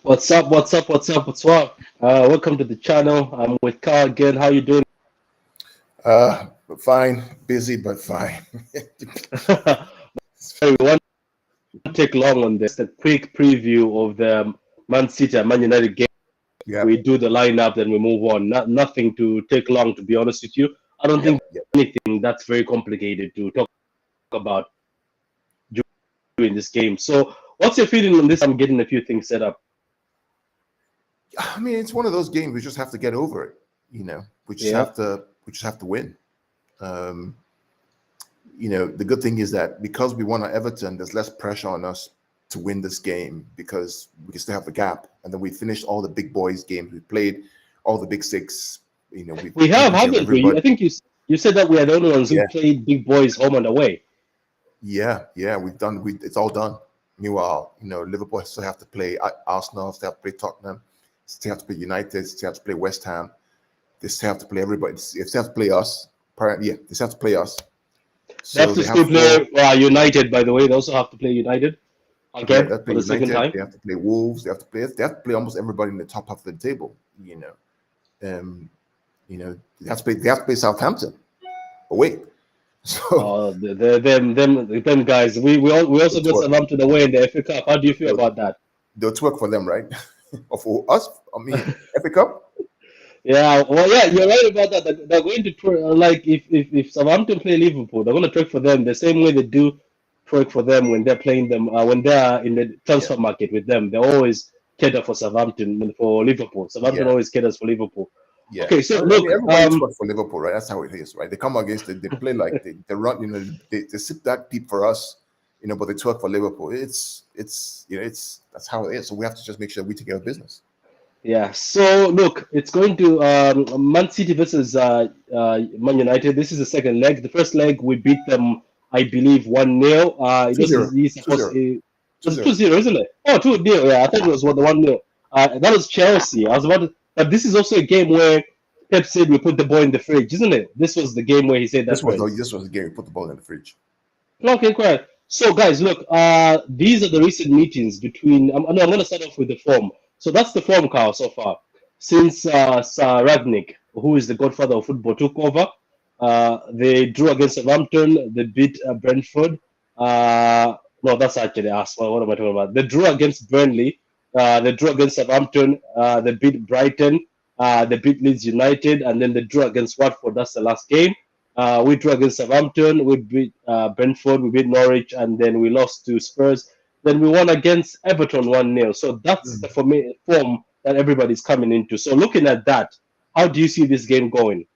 What's up? What's up? What's up? What's up? Welcome to the channel. I'm with Carl again. How you doing? Fine, busy but fine. We won't take long on this. A quick preview of the Man City and Man United game. Yeah, We do the lineup, then we move on. Nothing to take long, to be honest with you. I don't think anything that's very complicated to talk about during this game. So, what's your feeling on this? I'm getting a few things set up. I mean, it's one of those games we just have to get over it. You know, we just have to win. You know, the good thing is that because we won at Everton, there's less pressure on us to win this game because we can still have the gap. And then we finished all the big boys games. We played all the big six. You know, we have, haven't we? I think you said that we are the only ones who played big boys home and away. Yeah, we've done. It's all done. Meanwhile, you know, Liverpool still have to play Arsenal, still have to play Tottenham, still have to play United, still have to play West Ham. They still have to play everybody. They still have to play us. They still have to play us. So they have to still play United, by the way. They also have to play United again for the second time. They have to play Wolves. They have to play almost everybody in the top half of the table. You know, they have to play Southampton away. So them guys. We also got Southampton away in the FA Cup. How do you feel about that? They'll twerk for them, right? Or for us? I mean, FA Cup. Yeah, well, yeah, you're right about that. They're going to twerk, like if Southampton play Liverpool, they're going to twerk for them the same way they do twerk for them when they're playing them. When they're in the transfer market with them, they always cater for Southampton for Liverpool. Southampton always caters for Liverpool. Yeah. Okay, so look, everybody twerk for Liverpool, right? That's how it is, right? They come against it, they play like they run, you know, they sit that deep for us, you know, but they twerk for Liverpool. It's that's how it is. So we have to just make sure we take care of business. Yeah, so look, it's going to Man City versus Man United. This is the second leg. The first leg, we beat them, I believe, 1-0. It was 2-0, isn't it? Oh, 2-0. Yeah, I thought it was 1-0. That was Chelsea. But this is also a game where Pep said we put the ball in the fridge, isn't it? This was the game where he said that. This was the game we put the ball in the fridge. Okay, correct. So, guys, look, these are the recent meetings between. I'm going to start off with the form. So that's the form, Carl, so far. Since Sir Ragnick, who is the godfather of football, took over, they drew against Southampton, they beat Brentford. No, that's actually us. What am I talking about? They drew against Burnley, they drew against Southampton, they beat Brighton, they beat Leeds United, and then they drew against Watford. That's the last game. We drew against Southampton, we beat Brentford, we beat Norwich, and then we lost to Spurs. Then we won against Everton 1-0. So that's the form that everybody's coming into. So looking at that, how do you see this game going?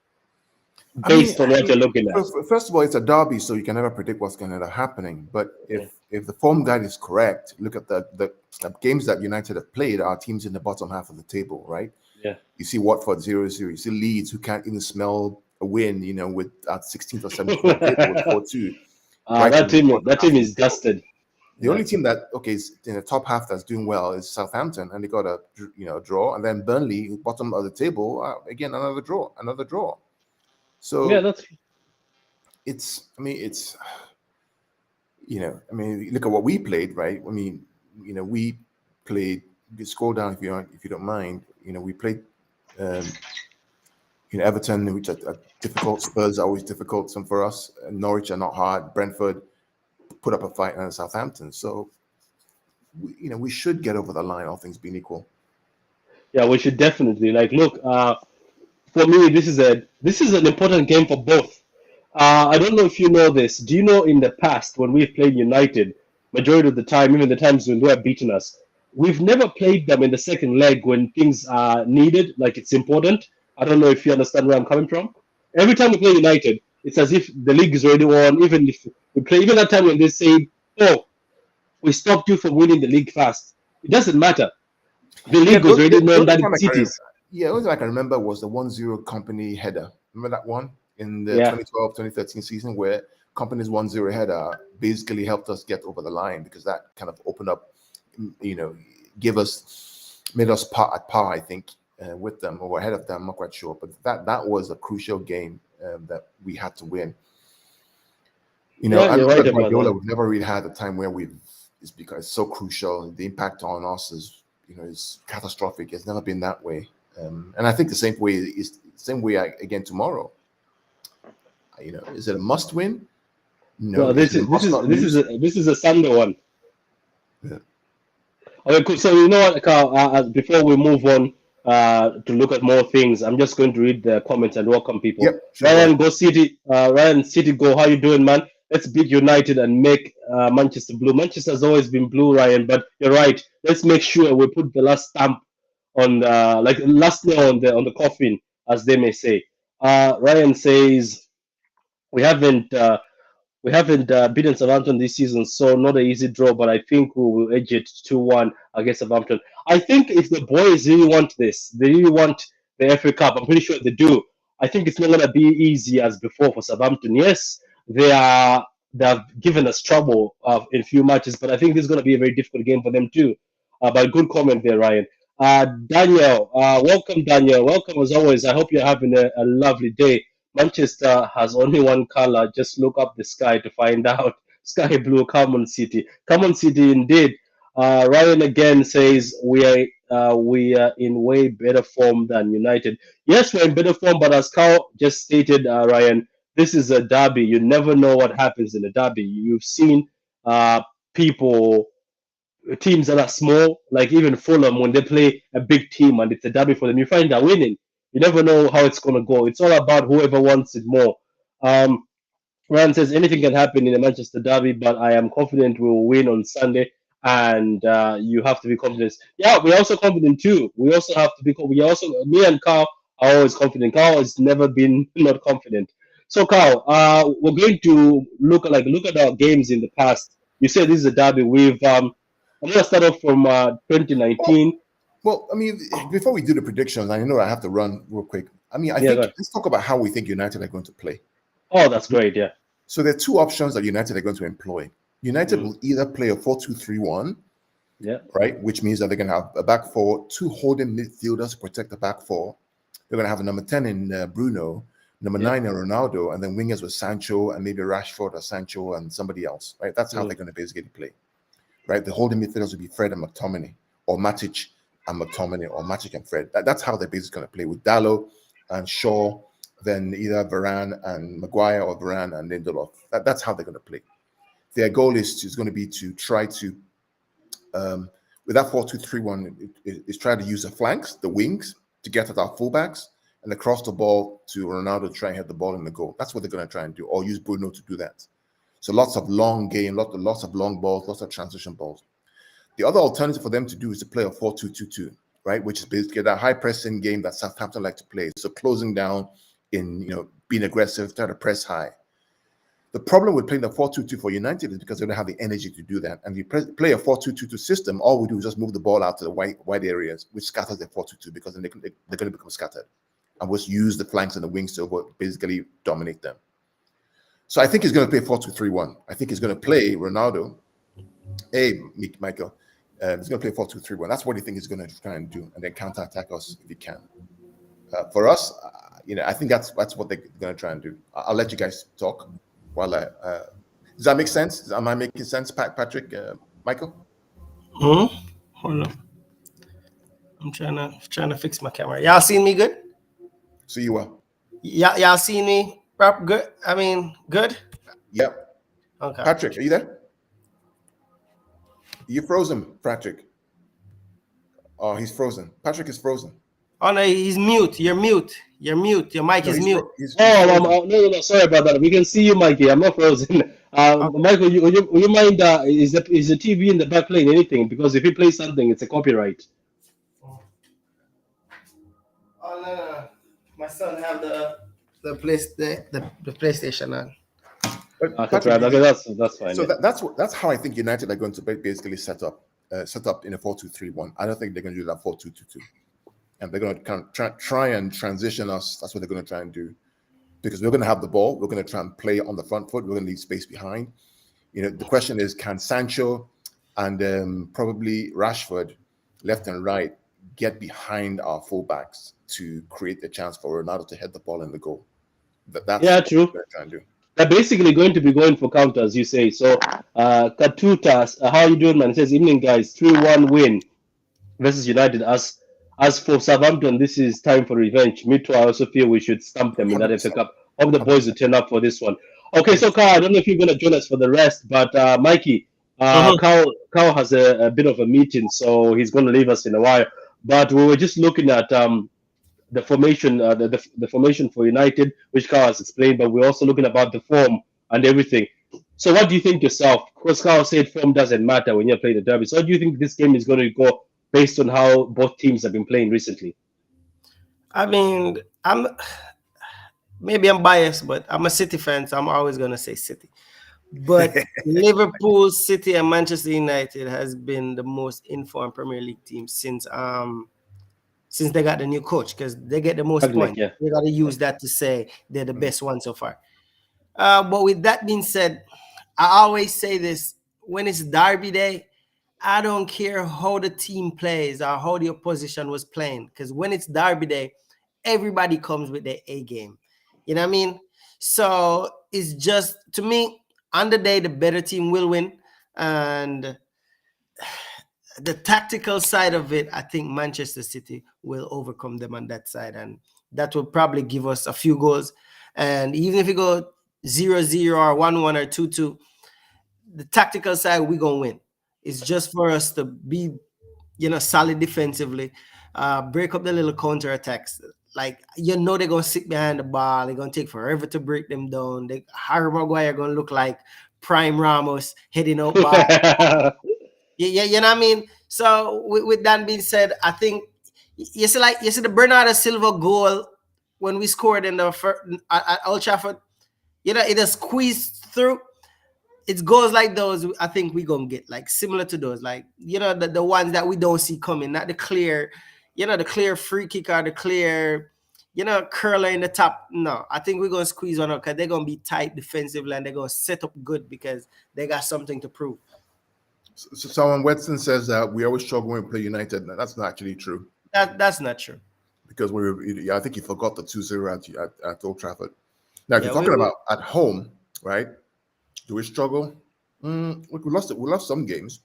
Based on what you're looking at. First of all, it's a derby, so you can never predict what's going to end up happening. But if the form guide is correct, look at the games that United have played are teams in the bottom half of the table, right? Yeah. You see Watford 0-0. You see Leeds, who can't even smell a win, you know, with at 16th or 17th with 4-2. That team is dusted. The only team that is in the top half that's doing well is Southampton, and they got a draw, and then Burnley, bottom of the table, again another draw. So yeah, look at what we played, right? I mean, we played. You scroll down if you don't mind. We played, Everton, which are difficult. Spurs are always difficult. Some for us. Norwich are not hard. Brentford put up a fight and Southampton. So, we should get over the line, all things being equal. Yeah, we should definitely. Look, for me, this is an important game for both. I don't know if you know this. Do you know in the past when we've played United, majority of the time, even the times when they have beaten us, we've never played them in the second leg when things are needed, like it's important. I don't know if you understand where I'm coming from. Every time we play United, it's as if the league is already won. Even if we play, even that time when they say, "Oh, we stopped you from winning the league fast. It doesn't matter. The Yeah, league was already known that it's cities. the only time I can remember was the 1-0 company header. Remember that one in the Yeah. 2012-2013 season where company's 1-0 header basically helped us get over the line because that kind of opened up, made us at par, I think, with them or ahead of them. I'm not quite sure, but that was a crucial game that we had to win. Yeah, I you're look right at about Guardiola. that. We've never really had a time where it's because it's so crucial. The impact on us is catastrophic. It's never been that way. And I think the same way again tomorrow. Is it a must win? No. No, Is this it a is this must is not this is lose? a Sunday one. Yeah. Okay, cool. So you know what, Carl? Before we move on to look at more things, I'm just going to read the comments and welcome people. Yep. Sure. Go Ryan, ahead. go City. Ryan, City, go. How you doing, man? Let's beat United and make Manchester blue. Manchester's always been blue, Ryan. But you're right. Let's make sure we put the last stamp on like last nail on the coffin, as they may say. Ryan says we haven't. We haven't beaten Southampton this season, so not an easy draw, but I think we will edge it 2-1 against Southampton. I think if the boys really want this, they really want the FA Cup, I'm pretty sure they do. I think it's not going to be easy as before for Southampton. Yes, they have given us trouble in few matches, but I think this is going to be a very difficult game for them too. But good comment there, Ryan. Daniel, welcome, Daniel. Welcome as always. I hope you're having a lovely day. Manchester has only one color. Just look up the sky to find out. Sky blue, Common City. Common City, indeed. Ryan again says we are in way better form than United. Yes, we're in better form, but as Carl just stated, Ryan, this is a derby. You never know what happens in a derby. You've seen people teams that are small, like even Fulham, when they play a big team and it's a derby for them, you find they're winning. You never know how it's going to go. It's all about whoever wants it more. Um, Ryan says anything can happen in the Manchester derby, but I am confident we will win on Sunday. And you have to be confident. Yeah, we're also confident too. We also have to be. We also, me and Carl are always confident. Carl has never been not confident. So Carl, we're going to look at our games in the past. You said this is a derby. I'm gonna start off from Well, 2019. I mean, before we do the predictions, I know I have to run real quick. I mean, I Yeah, think go ahead. let's talk about how we think United are going to play. Oh, that's great. Yeah. So there are two options that United are going to employ. United Mm, will either play a 4-2-3-1, yeah. right, which means that they're going to have a back four, two holding midfielders to protect the back four. They're going to have a number 10 in Bruno, number Yeah. 9 in Ronaldo, and then wingers with Sancho and maybe Rashford or Sancho and somebody else, right? That's how Mm, they're going to basically play, right? The holding midfielders will be Fred and McTominay, or Matic and McTominay, or Matic and Fred. That's how they're basically going to play with Dallo and Shaw, then either Varane and Maguire or Varane and Lindelof. That's how they're going to play. Their goal is going to be to try to with that 4-2-3-1, is trying to use the flanks, the wings, to get at our fullbacks and across the ball to Ronaldo to try and hit the ball in the goal. That's what they're going to try and do, or use Bruno to do that. So lots of long game, lots of long balls, lots of transition balls. The other alternative for them to do is to play a 4-2-2-2, right? Which is basically that high pressing game that Southampton like to play. So closing down in, being aggressive, trying to press high. The problem with playing the 4-2-2 for United is because they don't have the energy to do that. And if you play a 4-2-2-2 system, all we do is just move the ball out to the wide areas, which scatters the 4-2-2 because then they're going to become scattered. And we'll use the flanks and the wings to basically dominate them. So I think he's going to play 4-2-3-1. I think he's going to play Ronaldo. Hey, Michael. He's going to play 4-2-3-1. That's what he thinks he's going to try and do, and then counter-attack us if he can. For us, I think that's what they're going to try and do. I'll let you guys talk while I. Does that make sense? Am I making sense, Patrick? Michael? Hmm? Hold on. I'm trying to fix my camera. Y'all seen me good? See you well. Y'all seen me good? I mean, good? Yep. Okay. Patrick, are you there? You're frozen, Patrick. Oh, he's frozen. Patrick is frozen. Oh no, he's mute. You're mute. You're mute. Your mic No, is mute. he's Oh, frozen. no. Sorry about that. We can see you, Mikey. I'm not frozen. Okay. Michael, would you mind? Is the TV in the back playing anything? Because if he plays something, it's a copyright. Oh no. My son have the PlayStation on. Patrick, Okay, that's fine. so Yeah. that's how I think United are going to basically set up in a 4-2-3-1. I don't think they're going to do that 4-2-2-2, and they're going to kind of try and transition us. That's what they're going to try and do, because we're going to have the ball. We're going to try and play on the front foot. We're going to leave space behind. The question is, can Sancho and probably Rashford, left and right, get behind our fullbacks to create the chance for Ronaldo to head the ball in the goal? That's True. what they're trying to do. They're basically going to be going for counters, you say. So, Katutas, how are you doing, man? It says, evening, guys. 3-1 win versus United. As for Southampton, this is time for revenge. Me too. I also feel we should stamp them in that FA 100%. Cup. Hope the boys will turn up for this one. Okay, so Carl, I don't know if you're going to join us for the rest, but Mikey, Carl has a bit of a meeting, so he's going to leave us in a while. But we were just looking at the formation, the formation for United, which Carl has explained, but we're also looking about the form and everything. So, what do you think yourself? Because Carl said form doesn't matter when you're playing the derby. So, how do you think this game is going to go based on how both teams have been playing recently? I mean, I'm biased, but I'm a City fan, so I'm always gonna say City. But Liverpool, City, and Manchester United has been the most informed Premier League team since they got the new coach, because they get the most points. Yeah. They got to use that to say they're the best one so far. But with that being said, I always say this: when it's Derby Day, I don't care how the team plays or how the opposition was playing, because when it's Derby Day, everybody comes with their A game. You know what I mean? So it's just, to me, on the day, the better team will win. And the tactical side of it, I think Manchester City will overcome them on that side. And that will probably give us a few goals. And even if we go 0-0 or 1-1 or 2-2, the tactical side, we're going to win. It's just for us to be, solid defensively, break up the little counter attacks. Like, they're going to sit behind the ball. They're going to take forever to break them down. Harry Maguire going to look like Prime Ramos heading out ball. Yeah, you know what I mean? So with that being said, I think you see the Bernardo Silva goal when we scored in the first, at Old Trafford. It has squeezed through. It's goals like those I think we're gonna get, like similar to those, like the ones that we don't see coming, not the clear, the clear free kick or the clear, curler in the top. No, I think we're gonna squeeze one out because they're gonna be tight defensively and they're gonna set up good because they got something to prove. So someone Wetson says that we always struggle when we play United. That's not actually true. That's not true. Because I think you forgot the 2-0 at Old Trafford. Now, if you're talking about at home, right? Do we struggle? We lost some games,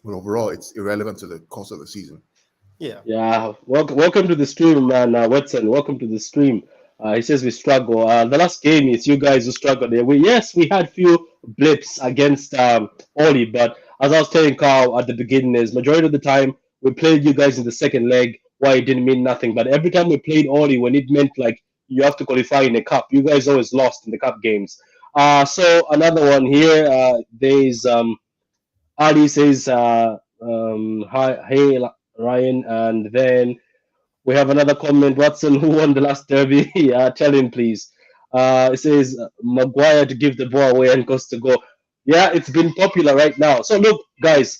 but overall, it's irrelevant to the course of the season. Yeah. Welcome to the stream, man. Wetson, welcome to the stream. He says we struggle. The last game is you guys who struggled there. We had few blips against Oli, but as I was telling Carl at the beginning, is majority of the time we played you guys in the second leg. Why it didn't mean nothing, but every time we played Oli, when it meant like you have to qualify in the cup, you guys always lost in the cup games. So another one here. There's Ali says hi, hey Ryan, and then we have another comment. Watson, who won the last derby? Tell him, please. It says Maguire to give the ball away and goes to go. Yeah, it's been popular right now. So look, guys,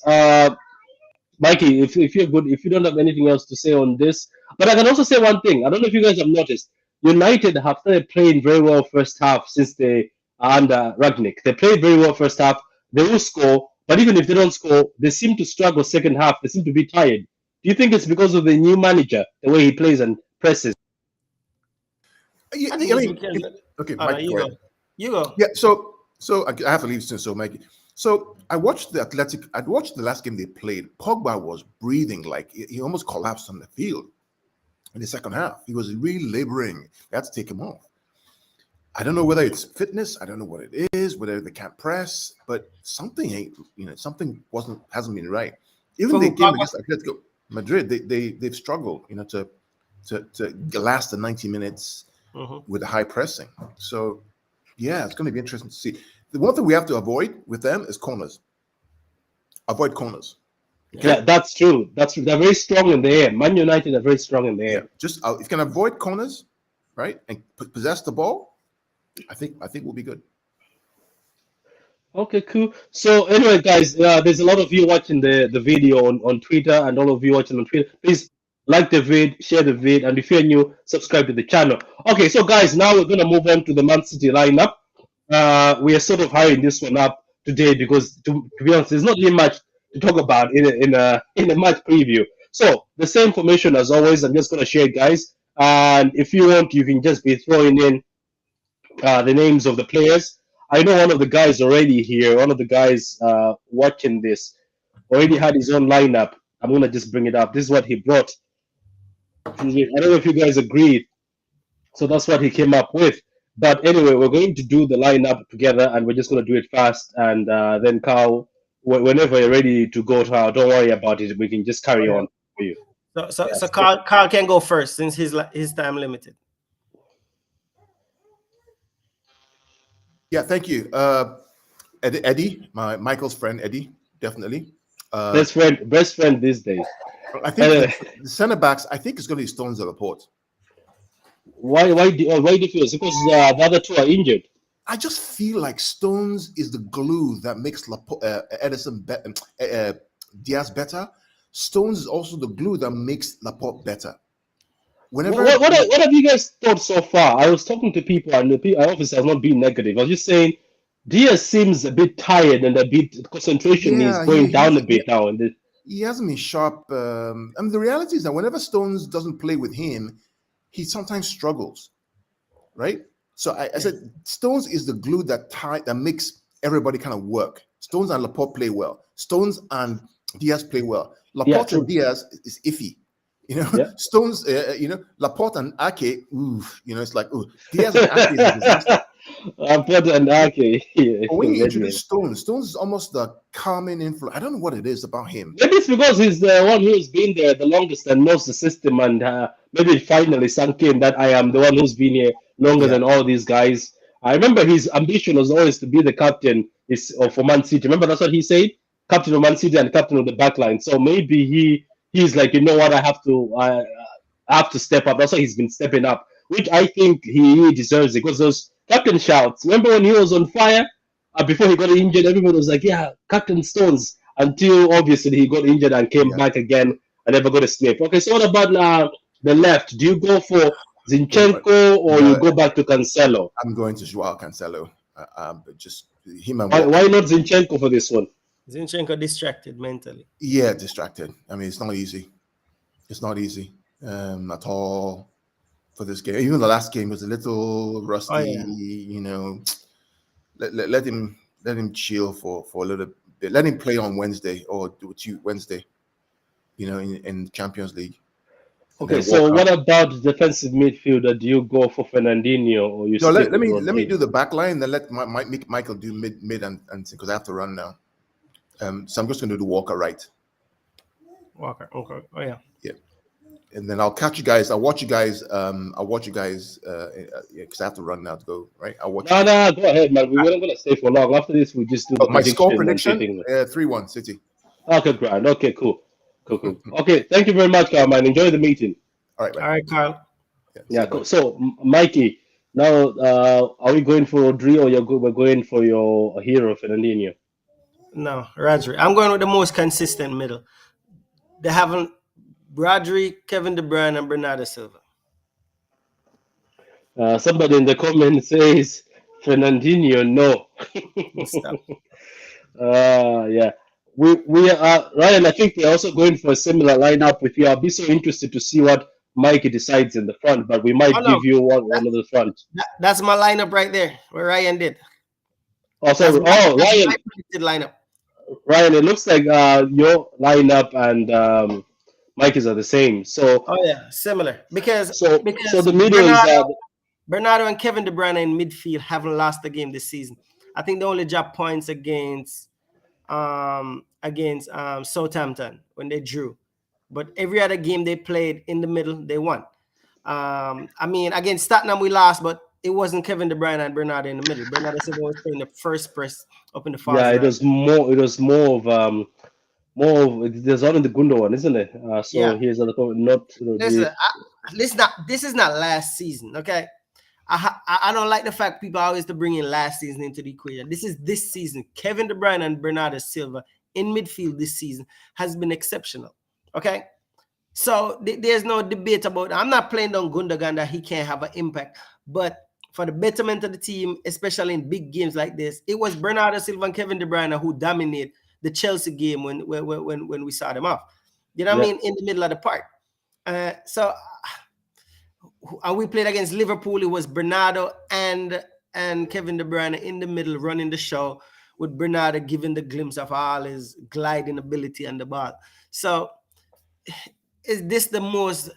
Mikey, if you're good, if you don't have anything else to say on this, but I can also say one thing. I don't know if you guys have noticed. United have started playing very well first half since they are under Ragnick. They played very well first half. They will score, but even if they don't score, they seem to struggle second half. They seem to be tired. Do you think it's because of the new manager, the way he plays and presses? Okay, Mike, you go. Yeah, so I have to leave soon. So Mikey, so I watched the last game they played. Pogba was breathing like he almost collapsed on the field in the second half. He was really laboring. They had to take him off. I don't know whether it's fitness. I don't know what it is. Whether they can't press, but something ain't. Something hasn't been right. Even the game against Atletico Madrid, they've struggled. To last the 90 minutes with the high pressing. So yeah, it's going to be interesting to see. The one thing we have to avoid with them is corners. Avoid corners. Okay? Yeah, that's true. That's true. They're very strong in the air. Man United are very strong in the air. Just if you can avoid corners, right, and possess the ball, I think we'll be good. Okay, cool. So anyway, guys, there's a lot of you watching the video on Twitter, and all of you watching on Twitter. Please like the vid, share the vid, and if you're new, subscribe to the channel. Okay, so guys, now we're gonna move on to the Man City lineup. We are sort of hurrying this one up today because, to be honest, there's not really much to talk about in a match preview. So the same formation as always. I'm just gonna share it, guys, and if you want, you can just be throwing in the names of the players. I know one of the guys already here, one of the guys watching this, already had his own lineup. I'm gonna just bring it up. This is what he brought. I don't know if you guys agree. So that's what he came up with. But anyway, we're going to do the lineup together, and we're just gonna do it fast. And then Carl, whenever you're ready to go, Carl, don't worry about it. We can just carry Oh, on for you. yeah. So Yes. Carl can go first since his time limited. Yeah, thank you. Eddie, Michael's friend, Eddie, definitely. Best friend these days. I think the center backs, I think it's going to be Stones at Laporte. Why do you feel? It's because the other two are injured. I just feel like Stones is the glue that makes Diaz better. Stones is also the glue that makes Laporte better. Whenever What have you guys thought so far? I was talking to people, and I obviously have not been negative. I was just saying Diaz seems a bit tired, and a bit concentration is going down a bit now. And he hasn't been sharp. And the reality is that whenever Stones doesn't play with him, he sometimes struggles, right? So I said Stones is the glue that makes everybody kind of work. Stones and Laporte play well. Stones and Diaz play well. Laporte and Diaz is iffy. You know, Stones, Laporte and Ake, it's like, Diaz and Ake is a disaster. Laporte and Ake. But when you introduce Stones is almost the calming influence. I don't know what it is about him. Maybe it's because he's the one who's been there the longest and knows the system, and maybe it finally sunk in that I am the one who's been here longer than all these guys. I remember his ambition was always to be the captain for Man City. Remember that's what he said? Captain of Man City and captain of the backline. So maybe he's like, you know what, I have to step up. That's why he's been stepping up, which I think he deserves it, because those captain shouts. Remember when he was on fire before he got injured? Everybody was like, "Yeah, Captain Stones." Until obviously he got injured and came back again and never got a slip. Okay, so what about the left? Do you go for Zinchenko or you go back to Cancelo? I'm going to Joao Cancelo. Just him and why not Zinchenko for this one? Zinchenko distracted mentally. Yeah, distracted. I mean, it's not easy. It's not easy at all for this game. Even the last game was a little rusty. You know, let him chill for a little bit. Let him play on Wednesday or Wednesday. You know, in Champions League. Okay, so what about defensive midfielder? Do you go for Fernandinho or you? No, let me do the back line. Then let Michael do mid and because I have to run now. So I'm just going to do Walker right. Walker, okay. Oh yeah. Yeah. And then I'll catch you guys. I'll watch you guys. Because I have to run now to go. Right. I'll watch. No, go ahead, man. We weren't gonna stay for long. After this, we just do my score prediction. 3-1 City. Okay, grand. Okay, cool. Okay, thank you very much, Carl, man. Enjoy the meeting. All right, Carl. Yeah. Cool. So, Mikey, now are we going for Rodri or we're going for your hero Fernandinho? No, Rodri. I'm going with the most consistent middle. They haven't Rodri, Kevin De Bruyne, and Bernardo Silva. Somebody in the comments says Fernandinho, no. Stop. Yeah. We are Ryan. I think we're also going for a similar lineup with you. I'll be so interested to see what Mikey decides in the front, but we might give you one of the front. That's my lineup right there, where Ryan did. Ryan did lineup. Ryan, it looks like your lineup and Mikey's are the same. So similar because the middle is Bernardo and Kevin De Bruyne in midfield haven't lost a game this season. I think they only dropped points against Southampton when they drew, but every other game they played in the middle they won. I mean, against Tottenham we lost, but it wasn't Kevin De Bruyne and Bernardo in the middle. Bernardo Silva was playing the first press up in the far. Yeah, it was more of there's one in the Gundo one, isn't it? Here's not. Listen, this is not last season, okay? I don't like the fact people always to bring in last season into the equation. This is this season. Kevin De Bruyne and Bernardo Silva in midfield this season has been exceptional. Okay, so there's no debate about it. I'm not playing down Gundogan that he can't have an impact, but for the betterment of the team, especially in big games like this, it was Bernardo Silva and Kevin De Bruyne who dominated the Chelsea game when we saw them off. You know what I mean? In the middle of the park. And we played against Liverpool. It was Bernardo and Kevin De Bruyne in the middle running the show, with Bernardo giving the glimpse of all his gliding ability on the ball. So is this the most,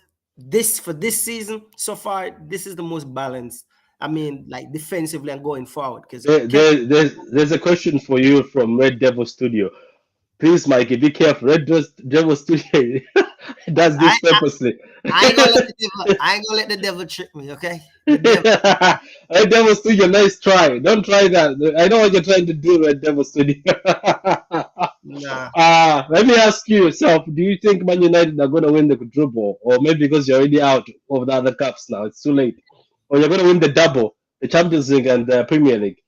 for this season so far, this is the most balanced, I mean, like defensively and going forward? Because there's a question for you from Red Devil Studio. Please, Mikey, be careful. Red Devil Studio does this purposely. I ain't gonna let the devil trick me, okay? Red Devil Studio, nice try. Don't try that. I know what you're trying to do, Red Devil Studio. Nah. Let me ask you yourself, do you think Man United are going to win the quadruple? Or maybe because you're already out of the other cups now, it's too late. Or you're going to win the double, the Champions League and the Premier League.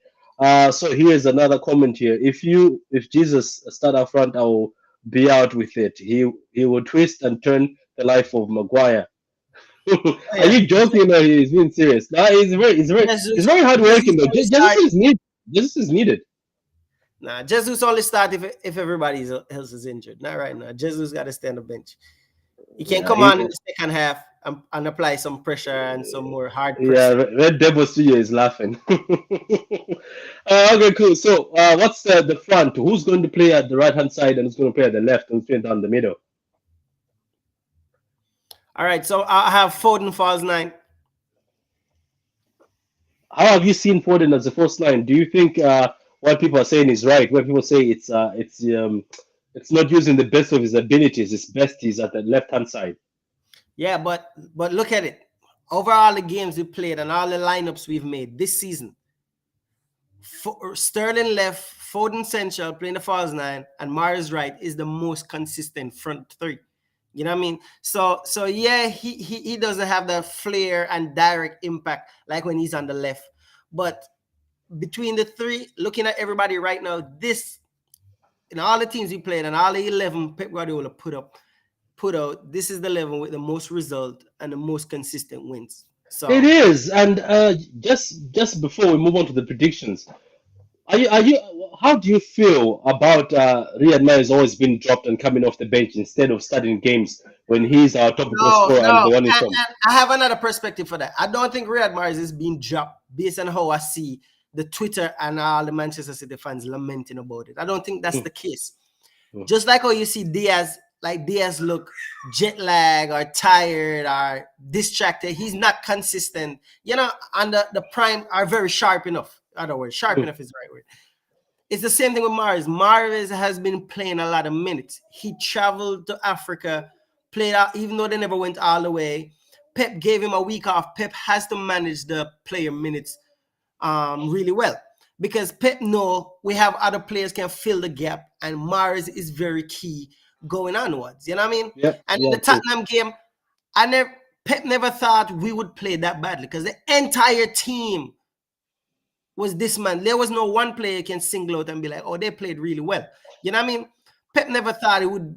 So here's another comment here. If Jesus start up front, I will be out with it. He will twist and turn the life of Maguire. Are you joking or he's being serious? No, he's very hard working though. Jesus is needed. Nah, Jesus only start if everybody else is injured. Not right now. Jesus got to stay on the bench. He can't come on in the second half and apply some pressure and some more hard pressure. Yeah, Red Devil Studio is laughing. Okay, cool. So what's the front? Who's going to play at the right-hand side and who's going to play at the left and who's playing down the middle? All right, so I have Foden falls 9. How have you seen Foden as a false 9? Do you think what people are saying is right? Where people say it's not using the best of his abilities, his best is at the left-hand side. Yeah, but look at it. Over all the games we played and all the lineups we've made this season, Sterling left, Foden central playing the false 9, and Mahrez right is the most consistent front 3. You know what I mean? So yeah, he doesn't have the flair and direct impact like when he's on the left. But between the three, looking at everybody right now, this in all the teams he played and all the 11 Pep Guardiola put out, this is the 11 with the most result and the most consistent wins. So it is. And just before we move on to the predictions, how do you feel about Riyad Mahrez always being dropped and coming off the bench instead of starting games when he's our top goal scorer and the one in front? I have another perspective for that. I don't think Riyad Mahrez is being dropped based on how I see the Twitter and all the Manchester City fans lamenting about it. I don't think that's the case. Just like how you see Diaz look jet lag or tired or distracted. He's not consistent. You know, and the prime are very sharp enough. Other words, sharp enough is the right word. It's the same thing with Mahrez. Mahrez has been playing a lot of minutes. He traveled to Africa, played out, even though they never went all the way. Pep gave him a week off. Pep has to manage the player minutes really well, because Pep know we have other players can fill the gap, and Mahrez is very key going onwards. You know what I mean? Yep. And in the Tottenham game, Pep never thought we would play that badly because the entire team was this man. There was no one player you can single out and be like, oh, they played really well. You know what I mean? Pep never thought it would,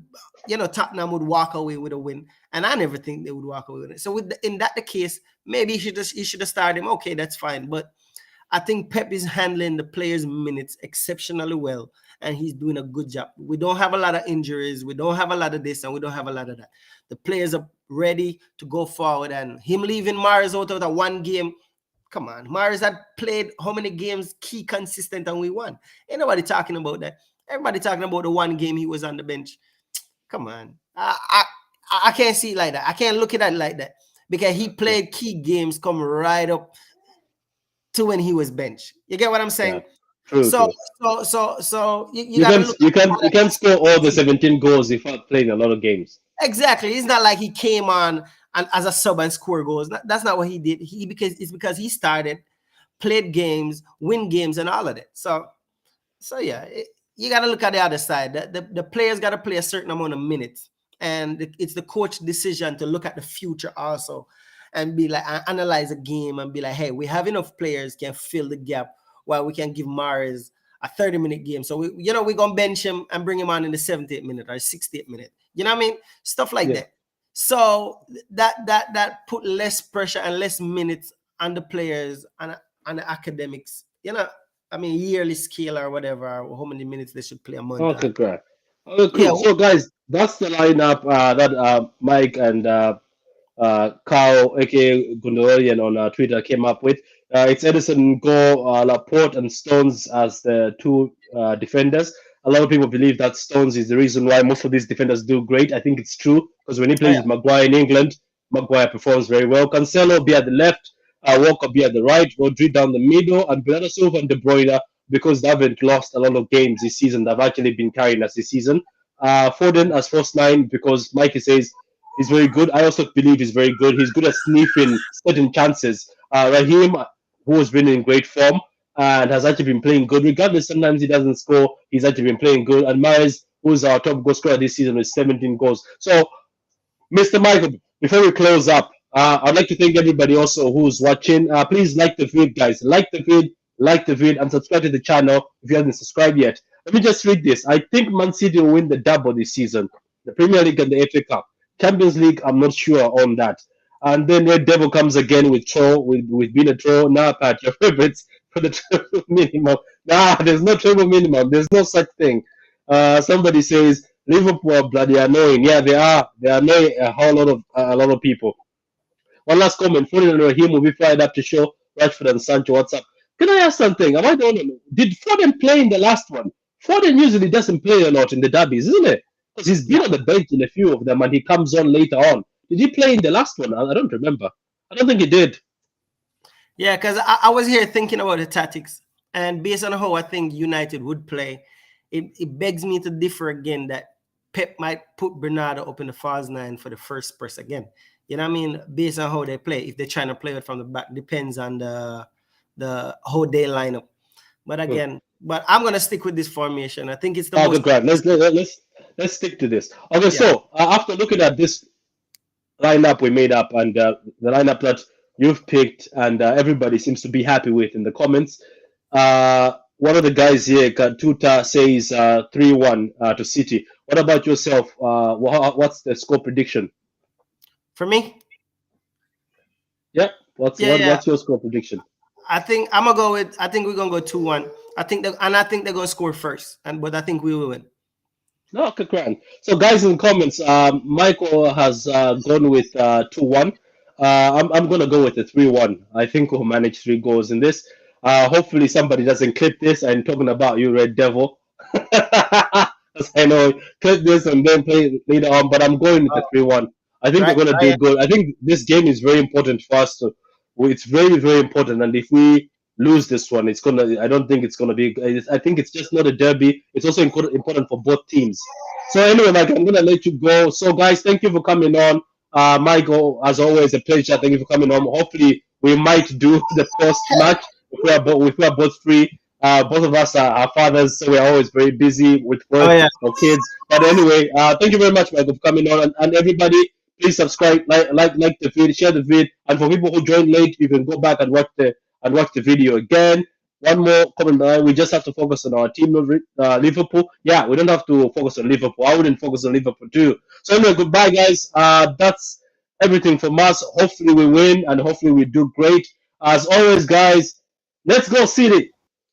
Tottenham would walk away with a win. And I never think they would walk away with it. So in that the case, maybe he should have started him. Okay, that's fine. But I think Pep is handling the players' minutes exceptionally well, and he's doing a good job. We don't have a lot of injuries. We don't have a lot of this, and we don't have a lot of that. The players are ready to go forward, and him leaving Mahrez out of one game, come on. Mahrez had played how many games key consistent and we won? Ain't nobody talking about that. Everybody talking about the one game he was on the bench. Come on. I can't see it like that. I can't look at it like that, because he played key games come right up to when he was bench. You get what I'm saying? Yeah, true, so you can't score all the 17 goals if you're playing a lot of games. Exactly. It's not like he came on and as a sub and score goals. That's not what he did. Because he started, played games, win games, and all of that. So yeah, you got to look at the other side. The players got to play a certain amount of minutes, and it's the coach decision to look at the future also. and be like analyze a game and be like, hey, we have enough players can fill the gap while we can give Mahrez a 30-minute game. So we're gonna bench him and bring him on in the 78th minute or 68th minute. You know what I mean? Stuff like that. So that put less pressure and less minutes on the players and the academics. I mean, yearly scale or whatever, or how many minutes they should play a month. Okay, great. Okay, cool. So, guys, that's the lineup that Mike and Carl, aka Gundorian on Twitter, came up with. It's Edison, Go, Laporte, and Stones as the two defenders. A lot of people believe that Stones is the reason why most of these defenders do great. I think it's true because when he plays with Maguire in England, Maguire performs very well. Cancelo be at the left, Walker be at the right, Rodri down the middle, and Bernardo Silva and De Bruyne, because they haven't lost a lot of games this season. They've actually been carrying us this season. Foden as first nine because Mikey says he's very good. I also believe he's very good. He's good at sniffing certain chances. Raheem, who has been in great form and has actually been playing good, regardless. Sometimes he doesn't score. He's actually been playing good. And Mahrez, who's our top goal scorer this season with 17 goals. So, Mr. Michael, before we close up, I'd like to thank everybody also who's watching. Please like the vid, guys. Like the vid, and subscribe to the channel if you haven't subscribed yet. Let me just read this. I think Man City will win the double this season, the Premier League and the FA Cup. Champions League, I'm not sure on that. And then Red Devil comes again with troll, with being a troll. Nah, Pat, your favorites for the treble minimum. Nah, there's no treble minimum. There's no such thing. Somebody says Liverpool are bloody annoying. Yeah, they are. They annoy a lot of people. One last comment. Foden and Raheem will be fired up to show Rashford and Sancho what's up. Can I ask something? Am I the only? Did Foden play in the last one? Foden usually doesn't play a lot in the derbies, isn't it? Because he's been on the bench in a few of them and he comes on later on. Did he play in the last one? I don't remember. I don't think he did. Yeah, because I was here thinking about the tactics. And based on how I think United would play, it begs me to differ again that Pep might put Bernardo up in the false nine for the first press again. You know what I mean? Based on how they play. If they're trying to play it from the back, depends on the whole day lineup. But again, but I'm gonna stick with this formation. I think it's the most. Great. Let's stick to this. Okay, so after looking at this lineup we made up and the lineup that you've picked and everybody seems to be happy with in the comments, one of the guys here, Tuta, says 3-1 to City. What about yourself? What's the score prediction? For me? Yeah. What's your score prediction? I think I'm gonna go with. I think we're gonna go 2-1. I think they're gonna score first, but I think we will win. No, okay, grand. So, guys, in the comments, Michael has gone with 2-1. I'm gonna go with the 3-1. I think we'll manage 3 goals in this. Hopefully, somebody doesn't clip this. I'm talking about you, Red Devil. I know, clip this and then play later on. But I'm going with the 3-1. I think we're gonna do good. I think this game is very important for us to. It's very, very important, and if we lose this one, I don't think it's gonna be. I think it's just not a derby. It's also important for both teams. So anyway, Mike, I'm gonna let you go. So guys, thank you for coming on. Michael, as always, a pleasure. Thank you for coming on. Hopefully, we might do the post match if we are both free. Both of us are fathers, so we're always very busy with work or kids. But anyway, thank you very much, Michael, for coming on, and everybody. Please subscribe, like the video, share the video, and for people who joined late, you can go back and watch the video again. One more comment: we just have to focus on our team of Liverpool. Yeah, we don't have to focus on Liverpool. I wouldn't focus on Liverpool too. So anyway, goodbye, guys. That's everything from us. Hopefully we win, and hopefully we do great. As always, guys, let's go City.